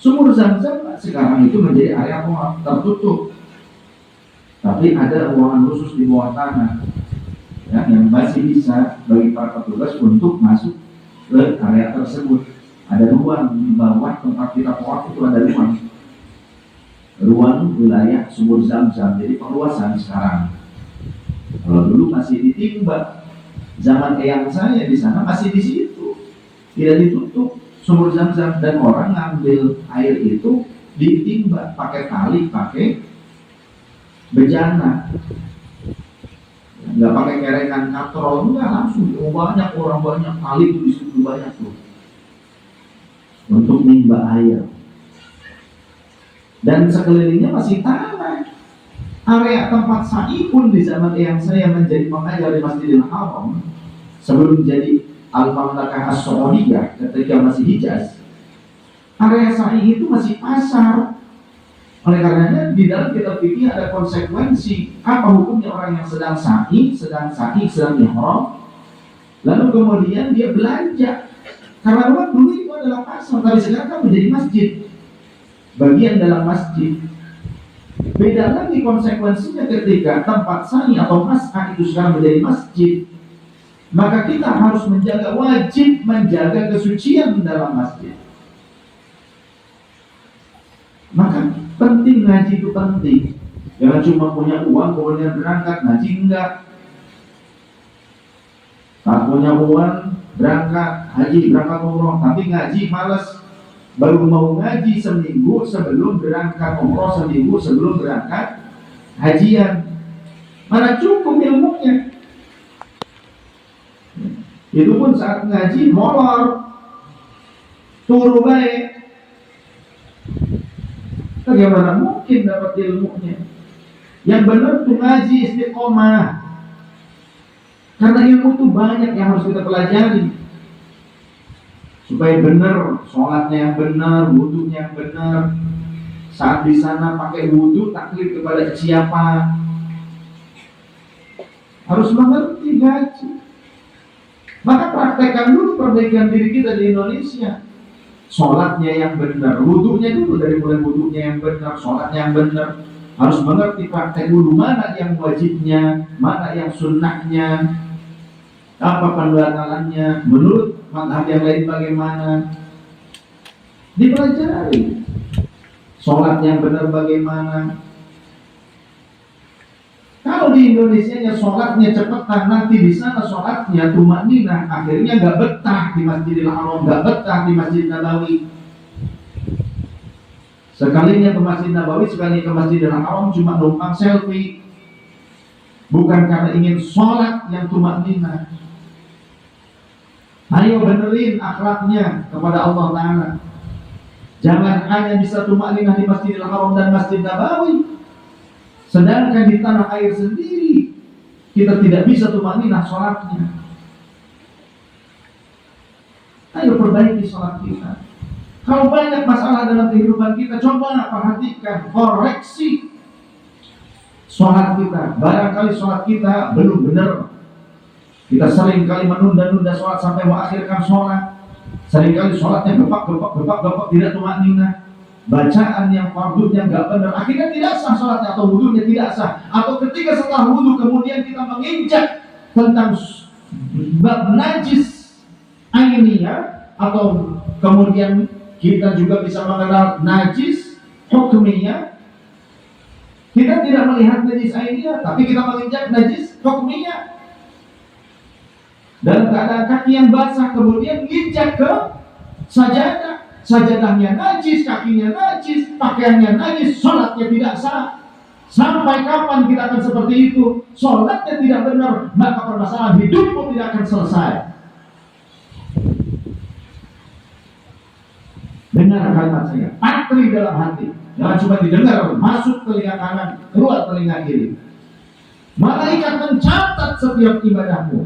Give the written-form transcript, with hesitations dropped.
Sumur Zam-Zam sekarang itu menjadi area tertutup, tapi ada ruangan khusus di bawah tanah ya, yang masih bisa bagi para petugas untuk masuk ke area tersebut. Ada ruang di bawah tempat kita tawaf, itu ada ruang wilayah Sumur Zam-Zam. Jadi perluasan sekarang. Kalau dulu masih ditimba, zaman eyang saya di sana masih di situ, tidak ditutup Sumur Zam-Zam, dan orang ngambil air itu ditimba pakai tali, pakai bejana, nggak pakai kerengan katrol, enggak, langsung. Banyak orang, banyak tali itu di situ, banyak tuh untuk nimba air. Dan sekelilingnya masih tanah. Area tempat sa'i pun di zaman yang saya menjadi pengajar di Masjidil Haram sebelum jadi Al-Mamlakah As-Saudiyah, ketika masih Hijaz, area sa'i itu masih pasar. Oleh karenanya di dalam kitab fikih ada konsekuensi apa hukumnya orang yang sedang ihram, lalu kemudian dia belanja. Karena memang dulu itu adalah pasar, tapi sekarang kan menjadi masjid, bagian dalam masjid. Beda lagi konsekuensinya ketika tempat sa'i atau mas'ah itu sekarang menjadi masjid. Maka kita harus wajib menjaga kesucian dalam masjid. Maka penting ngaji itu penting. Jangan cuma punya uang kemudian berangkat ngaji, enggak. Tak punya uang berangkat haji, berangkat umroh, tapi ngaji malas. Baru mau ngaji seminggu sebelum berangkat umroh, seminggu sebelum berangkat hajian. Mana cukup ilmunya. Itu pun saat ngaji molor, turu baik. Bagaimana mungkin dapat ilmunya? Yang benar tuh ngaji istiqomah. Karena ilmu itu banyak yang harus kita pelajari. Supaya benar, sholatnya yang benar, wudhunya yang benar. Saat di sana pakai wudhu, taklid kepada siapa? Harus mengerti ngaji. Maka praktekkan dulu perbaikan diri kita di Indonesia. Sholatnya yang benar, wudhunya dulu, dari mulai wudhunya yang benar, sholatnya yang benar. Harus mengerti praktek wudhu, mana yang wajibnya, mana yang sunnahnya, apa pembatalannya, menurut mazhab yang lain bagaimana. Dipelajari. Sholat yang benar bagaimana. Kalau di Indonesia sholatnya cepetan, nanti di sana sholatnya tumakninah, akhirnya nggak betah di Masjidil Haram, nggak betah di Masjid Nabawi. Sekalinya ke Masjid Nabawi, sekali ke Masjidil Haram cuma numpang selfie, bukan karena ingin sholat yang tumakninah. Ayo benerin akhlaknya kepada Allah Ta'ala. Jangan hanya bisa tumakninah di Masjidil Haram dan Masjid Nabawi, sedangkan di tanah air sendiri kita tidak bisa tumakninah sholatnya. Ayo perbaiki sholat kita. Kalau banyak masalah dalam kehidupan kita, coba perhatikan, koreksi sholat kita. Barangkali sholat kita belum benar. Kita sering kali menunda-nunda sholat sampai mengakhirkan sholat. Sering kali sholatnya gepak, tidak tumakninah. Bacaan yang fardunya nggak benar, akhirnya tidak sah sholatnya atau wudhunya tidak sah. Atau ketika setelah wudhu kemudian kita menginjak tentang bab najis ainiyah, atau kemudian kita juga bisa mengenal najis hukmiyah. Kita tidak melihat najis ainiyah, tapi kita menginjak najis hukmiyah. Dalam keadaan kaki yang basah kemudian injak ke sajadah. Sajadahnya najis, kakinya najis, pakaiannya najis, sholatnya tidak sah. Sampai kapan kita akan seperti itu? Sholatnya tidak benar, maka permasalahan hidupmu tidak akan selesai. Dengar kalimat saya, patri dalam hati. Jangan cuma didengar, masuk telinga kanan, keluar telinga kiri. Malaikat mencatat setiap ibadahmu.